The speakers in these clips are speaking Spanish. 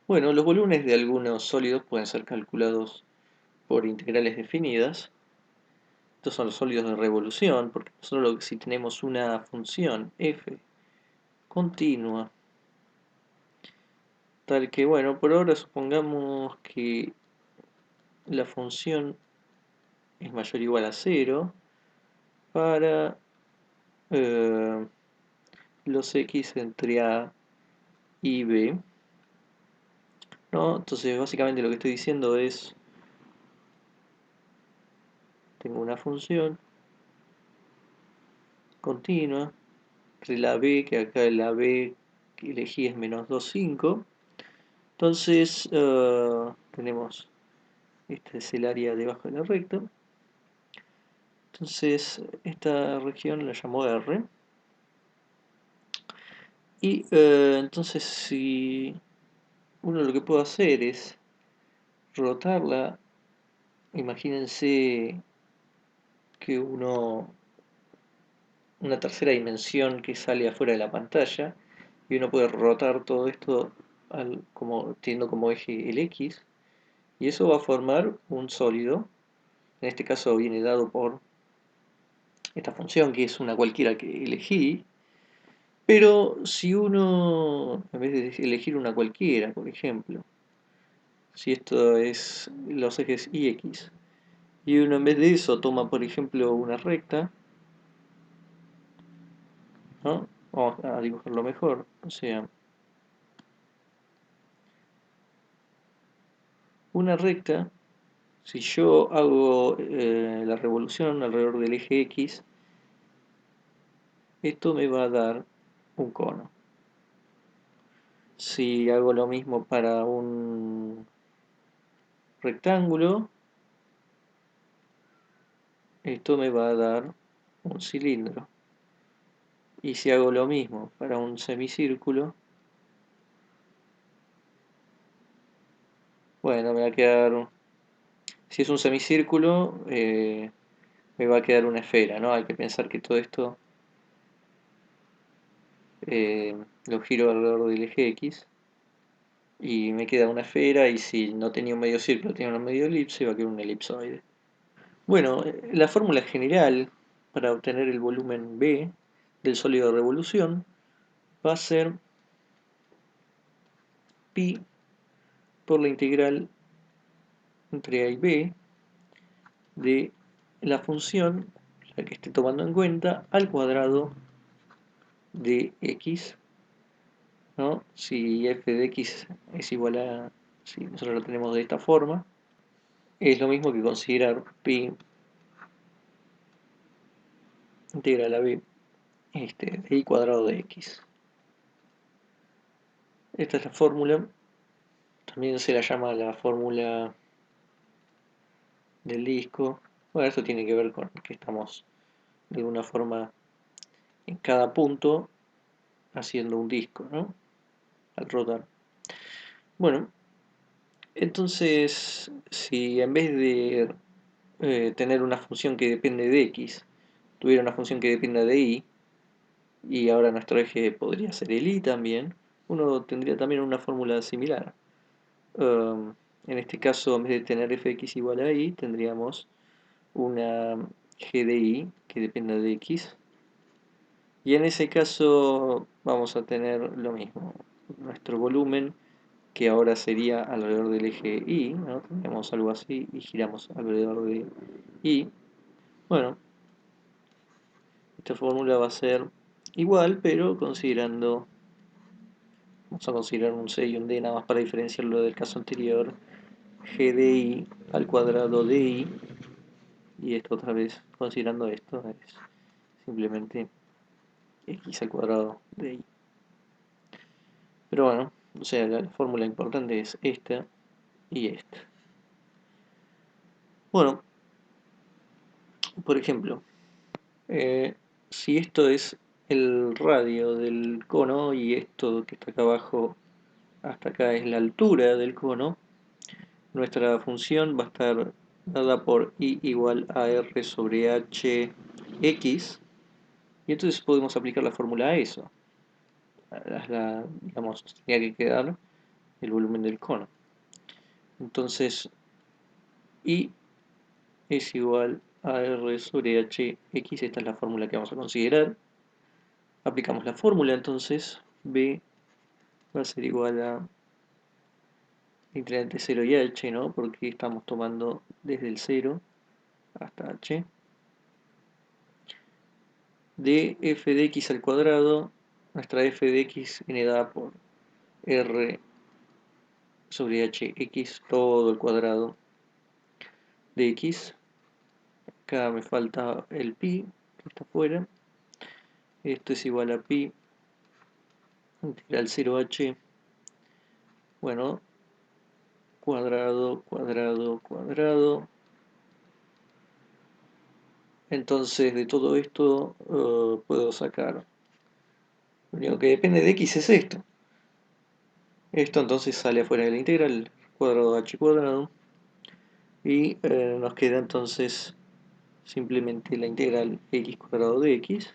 Bueno, los volúmenes de algunos sólidos pueden ser calculados por integrales definidas. Estos son los sólidos de revolución, porque nosotros si tenemos una función f continua, tal que, bueno, por ahora supongamos que la función es mayor o igual a cero para los x entre a y b, ¿no? Entonces, básicamente lo que estoy diciendo es, tengo una función continua entre la b, que acá la b que elegí es menos 2,5. Entonces, tenemos, este es el área debajo de la recta. Entonces, esta región la llamo R. Y entonces, si uno lo que puede hacer es rotarla, imagínense que una tercera dimensión que sale afuera de la pantalla, y uno puede rotar todo esto teniendo como eje el X, y eso va a formar un sólido. En este caso viene dado por esta función, que es una cualquiera que elegí. Pero si uno, en vez de elegir una cualquiera, por ejemplo, si esto es los ejes y x, y uno en vez de eso toma, por ejemplo, una recta, ¿no? Vamos a dibujarlo mejor. O sea, una recta, si yo hago la revolución alrededor del eje x, esto me va a dar un cono. Si hago lo mismo para un rectángulo, esto me va a dar un cilindro. Y si hago lo mismo para un semicírculo, bueno, me va a quedar, si es un semicírculo, me va a quedar una esfera, ¿no? Hay que pensar que todo esto lo giro alrededor del eje X y me queda una esfera, y si no tenía un medio círculo, tenía una medio elipse, va a quedar un elipsoide. Bueno, la fórmula general para obtener el volumen B del sólido de revolución va a ser pi por la integral entre A y B de la función, la que esté tomando en cuenta, al cuadrado de x, ¿no? Si f de x es igual a, si nosotros lo tenemos de esta forma, es lo mismo que considerar pi integral a b de y cuadrado de x. Esta es la fórmula, también se la llama la fórmula del disco. Bueno, esto tiene que ver con que estamos de alguna forma en cada punto haciendo un disco, ¿no? Al rotar. Bueno, entonces, si en vez de tener una función que depende de x, tuviera una función que dependa de y ahora nuestro eje podría ser el y también, uno tendría también una fórmula similar. En este caso, en vez de tener fx igual a y, tendríamos una g de y que dependa de x. Y en ese caso vamos a tener lo mismo. Nuestro volumen, que ahora sería alrededor del eje y, ¿no? Tenemos algo así y giramos alrededor de y. Bueno, esta fórmula va a ser igual, pero considerando, vamos a considerar un C y un D nada más para diferenciarlo del caso anterior, g de i al cuadrado de i, y esto otra vez, considerando esto, es simplemente x al cuadrado de i. Pero bueno, o sea, la fórmula importante es esta y esta. Bueno, por ejemplo, eh, si esto es el radio del cono y esto que está acá abajo hasta acá es la altura del cono, nuestra función va a estar dada por i igual a r sobre h x, y entonces podemos aplicar la fórmula a eso. Digamos, tenía que quedar el volumen del cono. Entonces, I es igual a R sobre HX, esta es la fórmula que vamos a considerar. Aplicamos la fórmula, entonces B va a ser igual a integral entre 0 y h, ¿no? Porque estamos tomando desde el 0 hasta h. De f de x al cuadrado, nuestra f de x viene dada por r sobre hx, todo el cuadrado de x. Acá me falta el pi, que está afuera. Esto es igual a pi integral 0h, bueno, cuadrado, cuadrado, cuadrado. Entonces de todo esto puedo sacar. Lo único que depende de x es esto. Esto entonces sale afuera de la integral, cuadrado de h cuadrado. Y nos queda entonces simplemente la integral x cuadrado de x.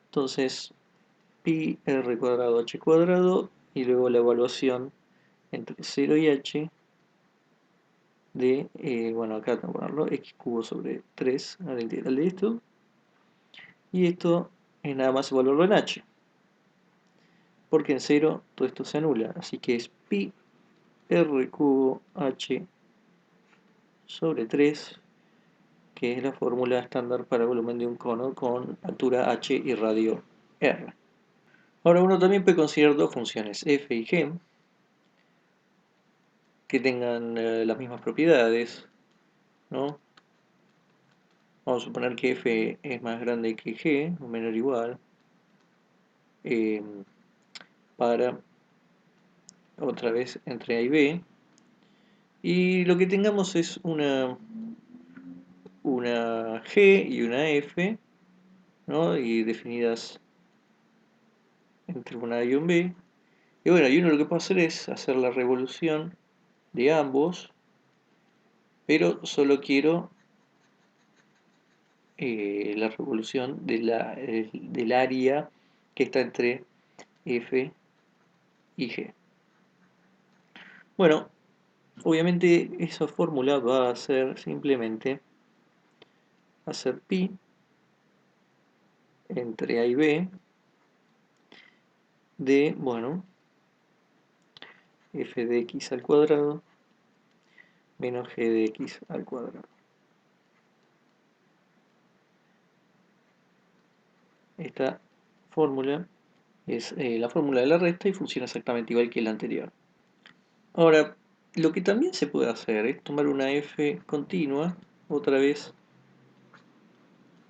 Entonces pi r cuadrado h cuadrado y luego la evaluación entre 0 y h de, bueno, acá tengo que ponerlo, x cubo sobre 3 a la integral de esto. Y esto es nada más evaluarlo en h. Porque en 0 todo esto se anula. Así que es pi r cubo h sobre 3, que es la fórmula estándar para el volumen de un cono con altura h y radio r. Ahora uno también puede considerar dos funciones, f y g, que tengan las mismas propiedades, ¿no? Vamos a suponer que f es más grande que g, o menor o igual, eh, para, otra vez, entre a y b. Y lo que tengamos es una g y una f, ¿no? Y definidas entre una a y un b. Y bueno, y uno lo que puede hacer es hacer la revolución de ambos, pero solo quiero la revolución del área que está entre f y g. Bueno, obviamente esa fórmula va a ser simplemente hacer pi entre a y b de, bueno, f de x al cuadrado menos g de x al cuadrado. Esta fórmula es la fórmula de la resta y funciona exactamente igual que la anterior. Ahora, lo que también se puede hacer es tomar una f continua, otra vez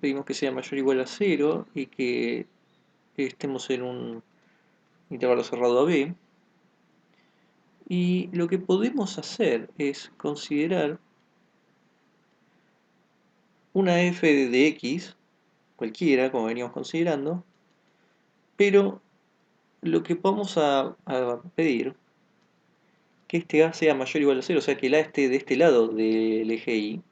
pedimos que sea mayor o igual a 0 y que estemos en un intervalo cerrado a b. Y lo que podemos hacer es considerar una f de x, cualquiera, como veníamos considerando, pero lo que vamos a pedir que este A sea mayor o igual a 0, o sea que el A esté de este lado del eje Y,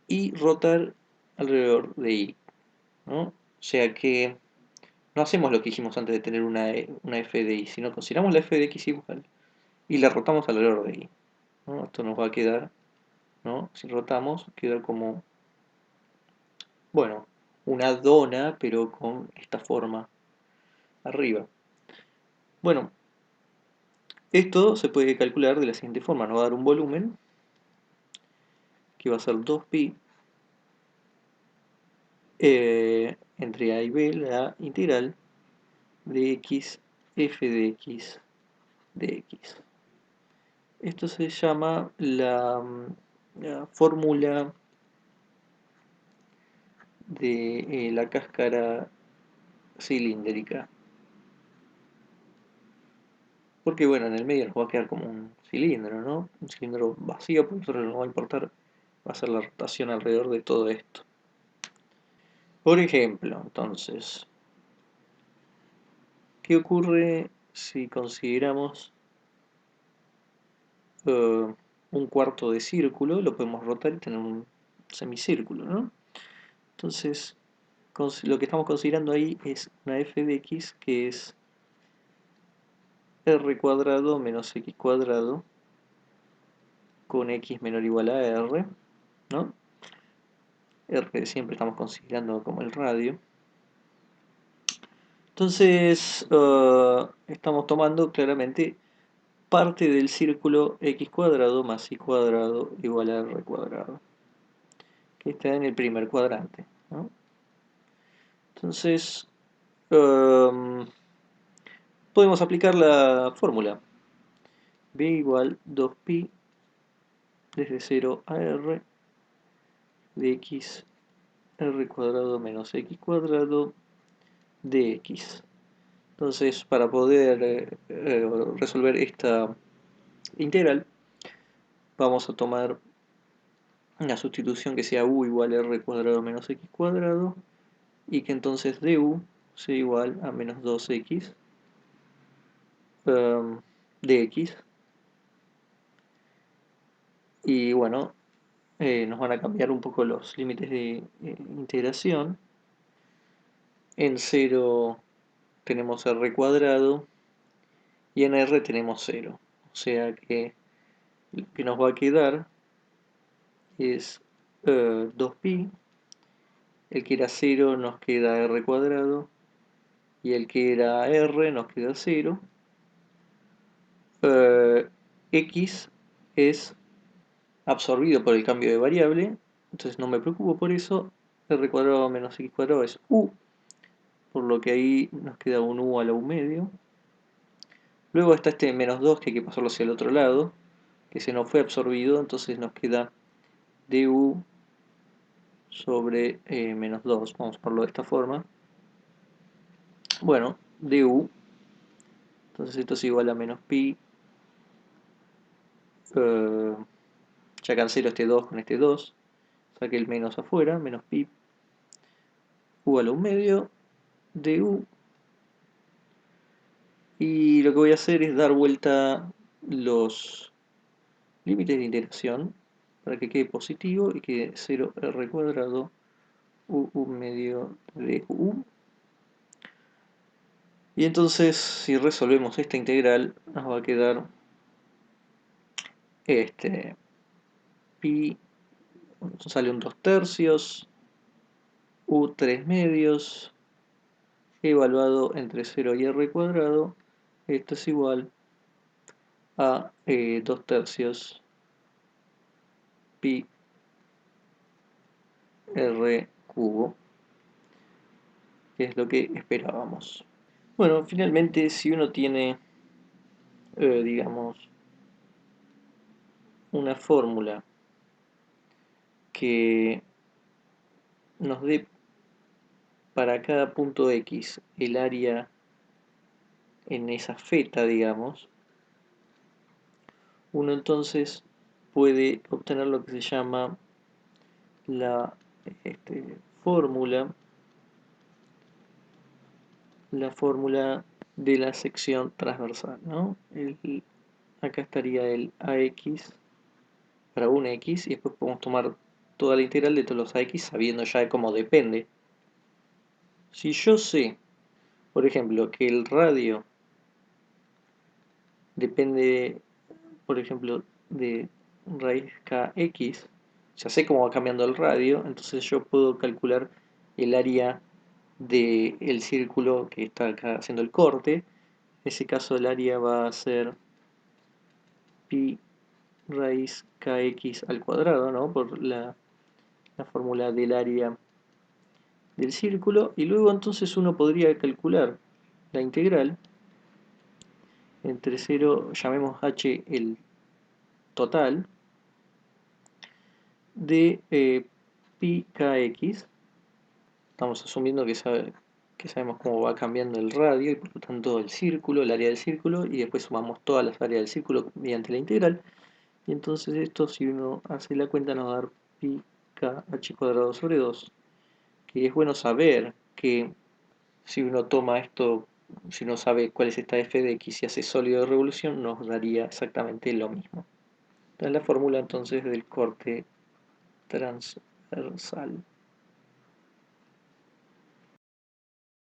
y rotar alrededor de Y, ¿no? O sea que no hacemos lo que dijimos antes de tener una f de Y, sino consideramos la f de x igual y la rotamos alrededor de Y, ¿no? Esto nos va a quedar, ¿no? Si rotamos, queda como, bueno, una dona, pero con esta forma arriba. Bueno, esto se puede calcular de la siguiente forma. Nos va a dar un volumen que va a ser 2pi entre a y b, la integral de x, f de x, de x. Esto se llama la fórmula de la cáscara cilíndrica. Porque bueno, en el medio nos va a quedar como un cilindro, ¿no? Un cilindro vacío, por eso no nos va a importar, va a ser la rotación alrededor de todo esto. Por ejemplo, entonces, ¿qué ocurre si consideramos un cuarto de círculo? Lo podemos rotar y tener un semicírculo, ¿no? Entonces, lo que estamos considerando ahí es una f de x que es r cuadrado menos x cuadrado con x menor o igual a r, ¿no? R siempre estamos considerando como el radio. Entonces, estamos tomando claramente parte del círculo x cuadrado más y cuadrado igual a r cuadrado, que está en el primer cuadrante, ¿no? Entonces, podemos aplicar la fórmula b igual 2pi desde 0 a r de x r cuadrado menos x cuadrado de x. Entonces, para poder resolver esta integral, vamos a tomar una sustitución que sea u igual a r cuadrado menos x cuadrado y que entonces du sea igual a menos 2x de x. Y bueno, nos van a cambiar un poco los límites de integración. En 0 tenemos r cuadrado y en r tenemos 0. O sea que lo que nos va a quedar es 2pi. El que era 0 nos queda r cuadrado y el que era r nos queda 0. X es absorbido por el cambio de variable, entonces no me preocupo por eso. R cuadrado menos x cuadrado es u, por lo que ahí nos queda un u a la u medio. Luego está este menos 2 que hay que pasarlo hacia el otro lado, que se nos fue absorbido, entonces nos queda du sobre menos 2, vamos a ponerlo de esta forma. Bueno, du, entonces esto es igual a menos pi, ya cancelo este 2 con este 2, saqué el menos afuera, menos pi, u a la u medio, du, y lo que voy a hacer es dar vuelta los límites de integración para que quede positivo y quede 0r cuadrado u medio de u. Y entonces, si resolvemos esta integral, nos va a quedar este pi, sale un 2 tercios, u 3 medios, evaluado entre 0 y r cuadrado. Esto es igual a 2 tercios pi r cubo, que es lo que esperábamos. Bueno, finalmente, si uno tiene, digamos, una fórmula que nos dé para cada punto x el área en esa feta, digamos, uno entonces puede obtener lo que se llama la fórmula de la sección transversal, ¿no? Acá estaría el ax para un x y después podemos tomar toda la integral de todos los ax sabiendo ya cómo depende. Si yo sé, por ejemplo, que el radio depende, por ejemplo, de raíz kx, ya sé cómo va cambiando el radio, entonces yo puedo calcular el área del círculo que está acá haciendo el corte. En ese caso el área va a ser pi raíz kx al cuadrado, ¿no? Por la fórmula del área del círculo, y luego entonces uno podría calcular la integral entre 0, llamemos h el total, de pi kx. Estamos asumiendo que sabemos cómo va cambiando el radio y por lo tanto el círculo, el área del círculo, y después sumamos todas las áreas del círculo mediante la integral. Y entonces esto, si uno hace la cuenta, nos va a dar pi kh cuadrado sobre 2. Que es bueno saber que si uno toma esto, si uno sabe cuál es esta f de x y hace sólido de revolución, nos daría exactamente lo mismo. Esta es la fórmula entonces del corte transversal.